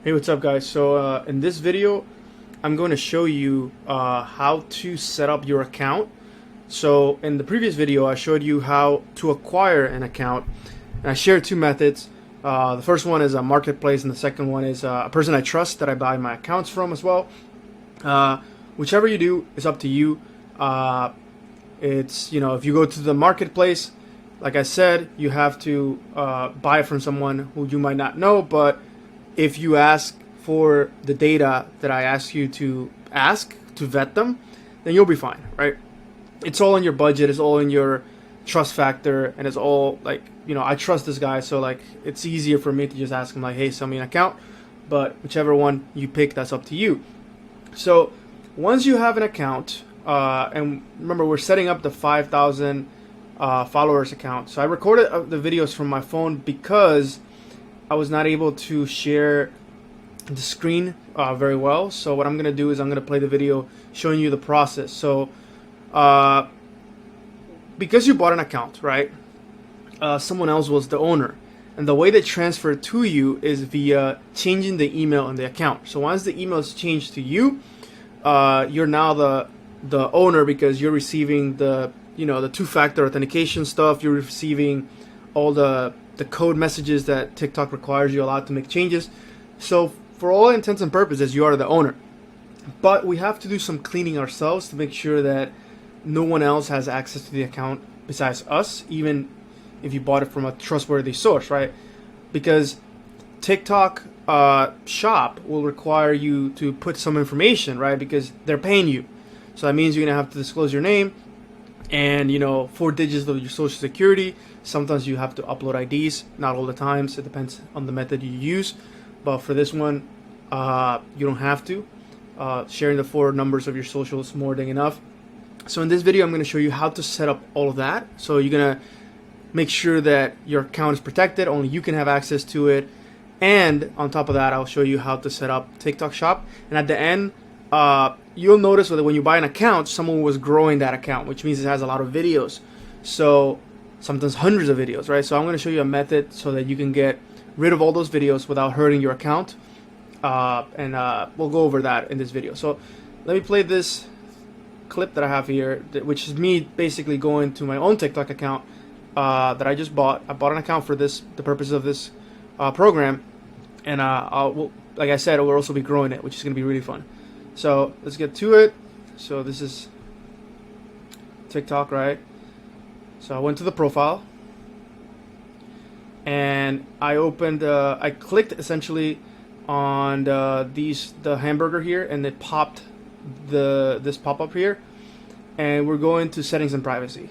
Hey, what's up guys? So in this video I'm going to show you how to set up your account. So in the previous video I showed you how to acquire an account, and I shared two methods. The first one is a marketplace and the second one is a person I trust that I buy my accounts from as well. Whichever you do is up to you. It's, if you go to the marketplace, like I said, you have to buy it from someone who you might not know, but if you ask for the data that I ask you to ask to vet them, then you'll be fine, right? It's all in your budget, it's all in your trust factor, and it's all like, I trust this guy, so like it's easier for me to just ask him like, hey, send me an account. But whichever one you pick, that's up to you. So once you have an account, and remember we're setting up the 5,000 followers account. So I recorded the videos from my phone because I was not able to share the screen very well. So what I'm going to do is I'm going to play the video showing you the process. So because you bought an account, right? Someone else was the owner. And the way they transfer to you is via changing the email in the account. So once the email is changed to you, you're now the owner, because you're receiving the two-factor authentication stuff. You're receiving all the code messages that TikTok requires you allowed to make changes. So for all intents and purposes, you are the owner. But we have to do some cleaning ourselves to make sure that no one else has access to the account besides us, even if you bought it from a trustworthy source, right? Because TikTok Shop will require you to put some information, right? Because they're paying you. So that means you're gonna have to disclose your name and 4 digits of your social security. Sometimes you have to upload IDs, not all the times. It depends on the method you use. But for this one, you don't have to. Sharing the 4 numbers of your social is more than enough. So in this video, I'm going to show you how to set up all of that. So you're going to make sure that your account is protected. Only you can have access to it. And on top of that, I'll show you how to set up TikTok Shop. And at the end, you'll notice that when you buy an account, someone was growing that account, which means it has a lot of videos. So sometimes hundreds of videos, right? So I'm going to show you a method so that you can get rid of all those videos without hurting your account. And we'll go over that in this video. So let me play this clip that I have here, which is me basically going to my own TikTok account that I just bought. I bought an account for the purpose of this program. And like I said, we'll also be growing it, which is going to be really fun. So let's get to it. So this is TikTok, right? So I went to the profile and I opened, I clicked essentially on the hamburger here, and it popped this pop-up here, and we're going to settings and privacy.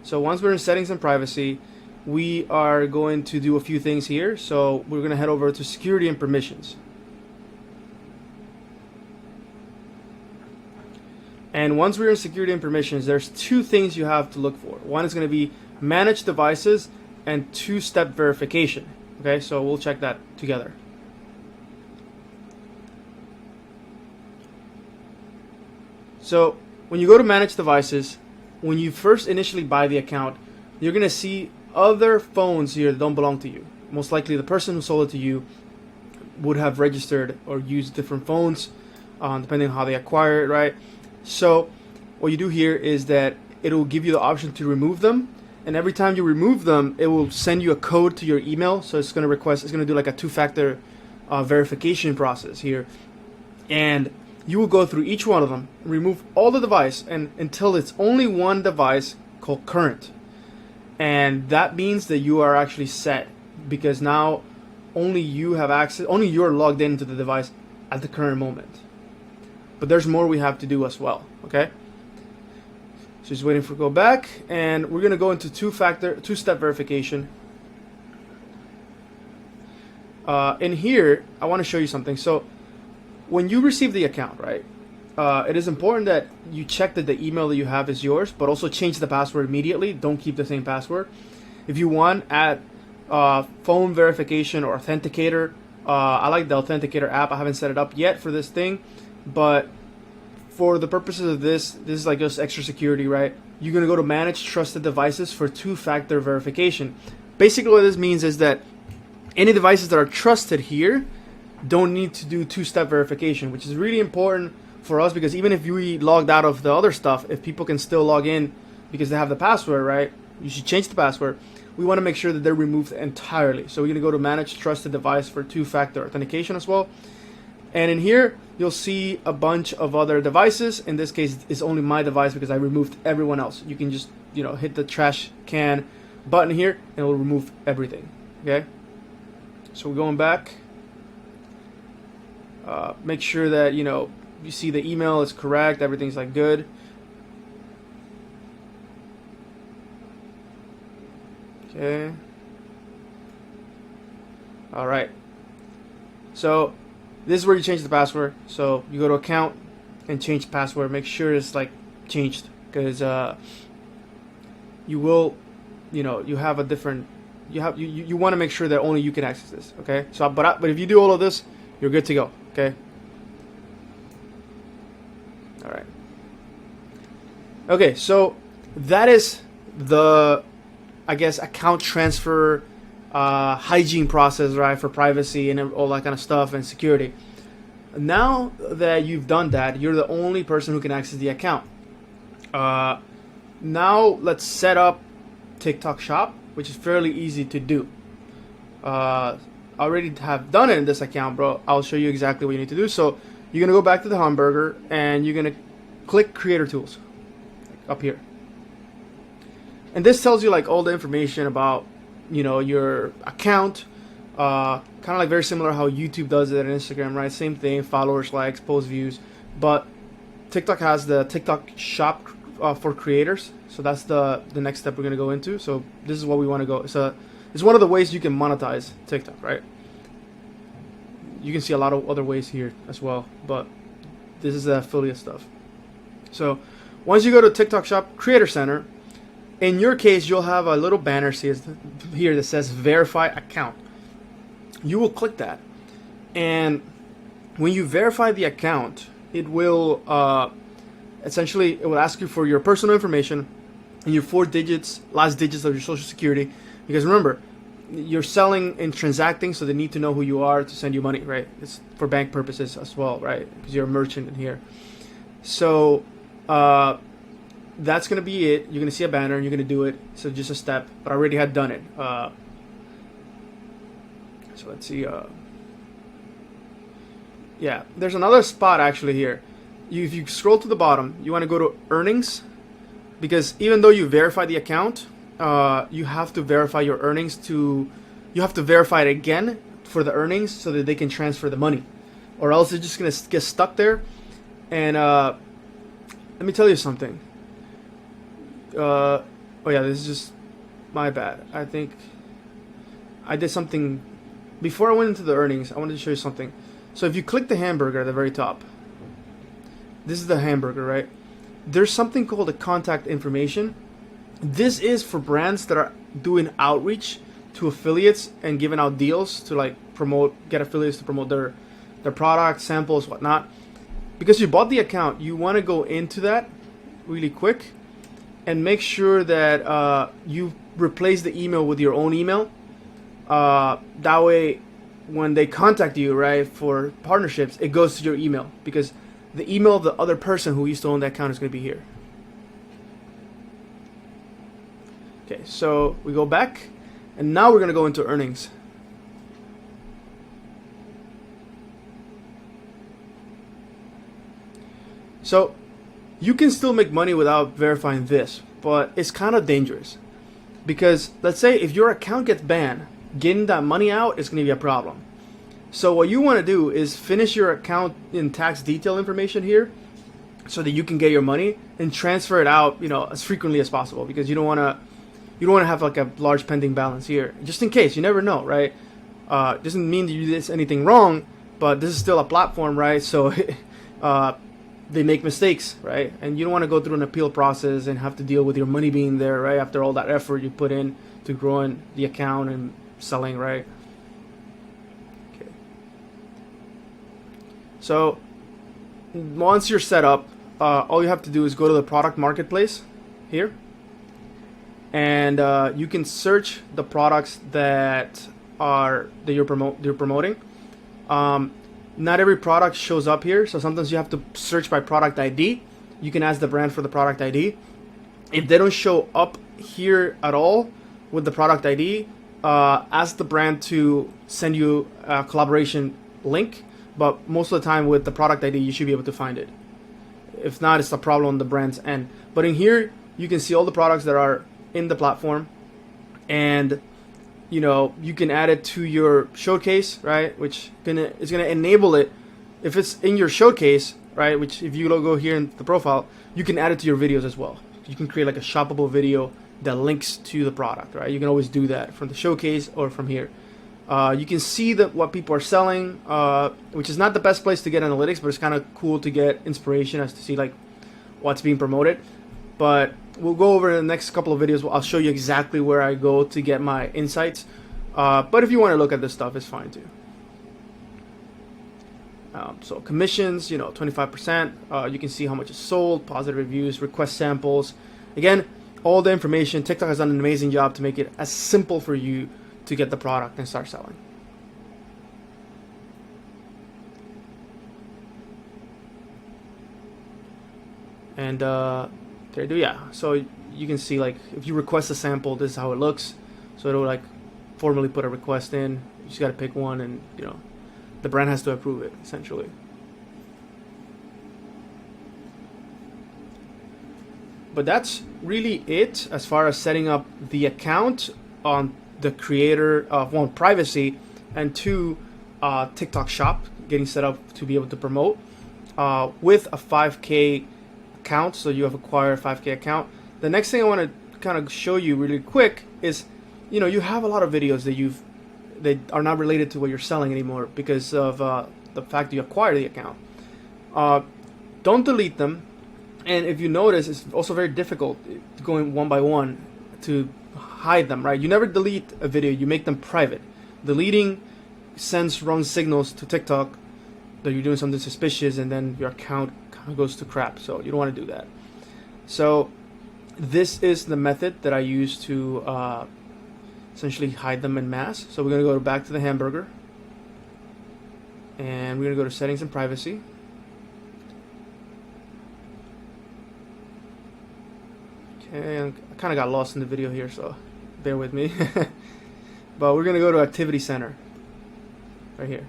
So once we're in settings and privacy, we are going to do a few things here. So we're going to head over to security and permissions. And once we're in security and permissions, there's 2 things you have to look for. One is going to be manage devices and 2-step verification. Okay, so we'll check that together. So when you go to manage devices, when you first initially buy the account, you're going to see other phones here that don't belong to you. Most likely the person who sold it to you would have registered or used different phones, depending on how they acquire it, right? So what you do here is that it'll give you the option to remove them, and every time you remove them, it will send you a code to your email. So it's going to do like a 2-factor verification process here, and you will go through each one of them, remove all the device, and until it's only one device called current. And that means that you are actually set, because now only you have access, only you're logged into the device at the current moment. But there's more we have to do as well, okay? So just waiting for go back, and we're gonna go into 2-step verification. In here, I want to show you something. So when you receive the account, right, it is important that you check that the email that you have is yours, but also change the password immediately. Don't keep the same password. If you want, add phone verification or authenticator. I like the authenticator app. I haven't set it up yet for this thing, but for the purposes of this is like just extra security, right? You're going to go to manage trusted devices for 2-factor verification. Basically what this means is that Any devices that are trusted here don't need to do two-step verification, which is really important for us, because even if we logged out of the other stuff, if people can still log in because they have the password, right? You should change the password. We want to make sure that they're removed entirely. So we're going to go to manage trusted device for two-factor authentication as well. And in here, you'll see a bunch of other devices. In this case, it's only my device because I removed everyone else. You can just, hit the trash can button here and it will remove everything. Okay. So we're going back. Make sure that, you see the email is correct. Everything's like good. Okay. All right. So this is where you change the password. So you go to account and change password. Make sure it's like changed, because you will, you have a different. You want to make sure that only you can access this. Okay. So but if you do all of this, you're good to go. Okay. All right. Okay. So that is the, I guess, account transfer hygiene process, right, for privacy and all that kind of stuff and security. Now that you've done that, you're the only person who can access the account. Now let's set up TikTok Shop, which is fairly easy to do. I already have done it in this account, bro. I'll show you exactly what you need to do. So you're gonna go back to the hamburger and you're gonna click Creator Tools up here. And this tells you like all the information about, your account, kind of like very similar how YouTube does it on Instagram, right? Same thing, followers, likes, post views. But TikTok has the TikTok Shop for creators. So that's the next step we're going to go into. So this is what we want to go. So it's one of the ways you can monetize TikTok, right? You can see a lot of other ways here as well, but this is the affiliate stuff. So once you go to TikTok Shop Creator Center, in your case, you'll have a little banner here that says verify account. You will click that. And when you verify the account, it will essentially, it will ask you for your personal information and your last digits of your social security. Because remember, you're selling and transacting, so they need to know who you are to send you money, right? It's for bank purposes as well, right? Because you're a merchant in here. So, that's going to be it. You're going to see a banner and you're going to do it. So just a step, but I already had done it. So let's see. Yeah, there's another spot actually here. If you scroll to the bottom, you want to go to earnings, because even though you verify the account, you have to verify your earnings you have to verify it again for the earnings so that they can transfer the money, or else it's just going to get stuck there. And let me tell you something. Oh yeah, this is just my bad. I think I did something before I went into the earnings. I wanted to show you something. So if you click the hamburger at the very top, this is the hamburger, right? There's something called the contact information. This is for brands that are doing outreach to affiliates and giving out deals to like get affiliates to promote their products, samples, whatnot. Because you bought the account, you want to go into that really quick and make sure that you replace the email with your own email. That way, when they contact you, right, for partnerships, it goes to your email, because the email of the other person who used to own that account is going to be here. Okay, so we go back, and now we're going to go into earnings. So you can still make money without verifying this, but it's kind of dangerous, because let's say if your account gets banned, getting that money out is going to be a problem. So what you want to do is finish your account in tax detail information here, so that you can get your money and transfer it out, as frequently as possible, because you don't want to have like a large pending balance here, just in case. You never know, right? Doesn't mean that you did anything wrong, but this is still a platform, right? So they make mistakes, right? And you don't want to go through an appeal process and have to deal with your money being there, right? After all that effort you put in to growing the account and selling, right? Okay. So once you're set up, all you have to do is go to the product marketplace here, and you can search the products that are that you're promoting. Not every product shows up here, so sometimes you have to search by product ID. You can ask the brand for the product ID. If they don't show up here at all with the product ID, ask the brand to send you a collaboration link. But most of the time with the product ID, you should be able to find it. If not, it's a problem on the brand's end. But in here, you can see all the products that are in the platform, and you can add it to your showcase, right? Which is gonna enable it. If it's in your showcase, right? Which if you go here in the profile, you can add it to your videos as well. You can create like a shoppable video that links to the product, right? You can always do that from the showcase or from here. You can see what people are selling, which is not the best place to get analytics, but it's kind of cool to get inspiration as to see like what's being promoted. But we'll go over in the next couple of videos. I'll show you exactly where I go to get my insights. But if you want to look at this stuff, it's fine too. So commissions, 25%. You can see how much is sold, positive reviews, request samples. Again, all the information. TikTok has done an amazing job to make it as simple for you to get the product and start selling. And there you do, yeah. So you can see like if you request a sample, this is how it looks. So it'll like formally put a request in. You just got to pick one, and the brand has to approve it essentially. But that's really it as far as setting up the account on the creator of one, privacy, and two, TikTok Shop, getting set up to be able to promote with a 5K account. So you have acquired a 5K account. The next thing I want to kind of show you really quick is, you have a lot of videos that are not related to what you're selling anymore because of the fact that you acquired the account. Don't delete them. And if you notice, it's also very difficult going one by one to hide them, right? You never delete a video, you make them private. Deleting sends wrong signals to TikTok that you're doing something suspicious, and then your account kind of goes to crap. So you don't want to do that. So this is the method that I use to essentially hide them en masse. So we're going to go back to the hamburger, and we're going to go to settings and privacy. Okay, I kind of got lost in the video here, so bear with me. But we're going to go to Activity Center right here.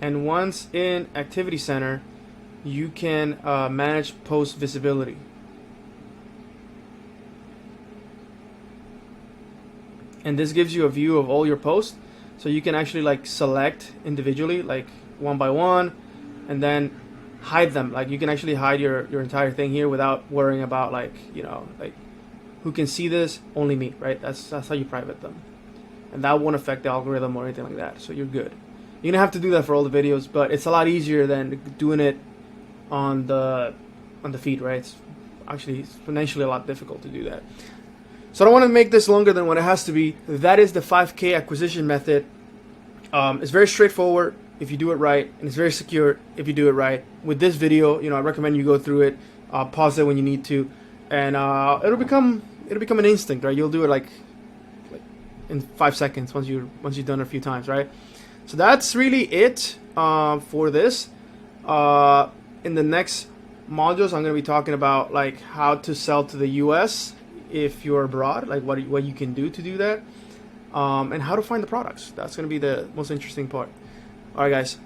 And once in Activity Center, you can manage post visibility. And this gives you a view of all your posts. So you can actually like select individually, like one by one, and then hide them. Like you can actually hide your entire thing here without worrying about like who can see this. Only me, right? That's how you private them, and that won't affect the algorithm or anything like that. So you're good. You're gonna have to do that for all the videos, but it's a lot easier than doing it on the feed, right? It's actually exponentially a lot difficult to do that. So I don't want to make this longer than what it has to be. That is the 5K acquisition method. It's very straightforward if you do it right, and it's very secure if you do it right. With this video, I recommend you go through it, pause it when you need to, and it'll become an instinct, right? You'll do it like in 5 seconds once you've done it a few times, right? So that's really it for this. In the next modules, I'm going to be talking about like how to sell to the US if you're abroad, like what you can do to do that, and how to find the products. That's going to be the most interesting part. All right, guys.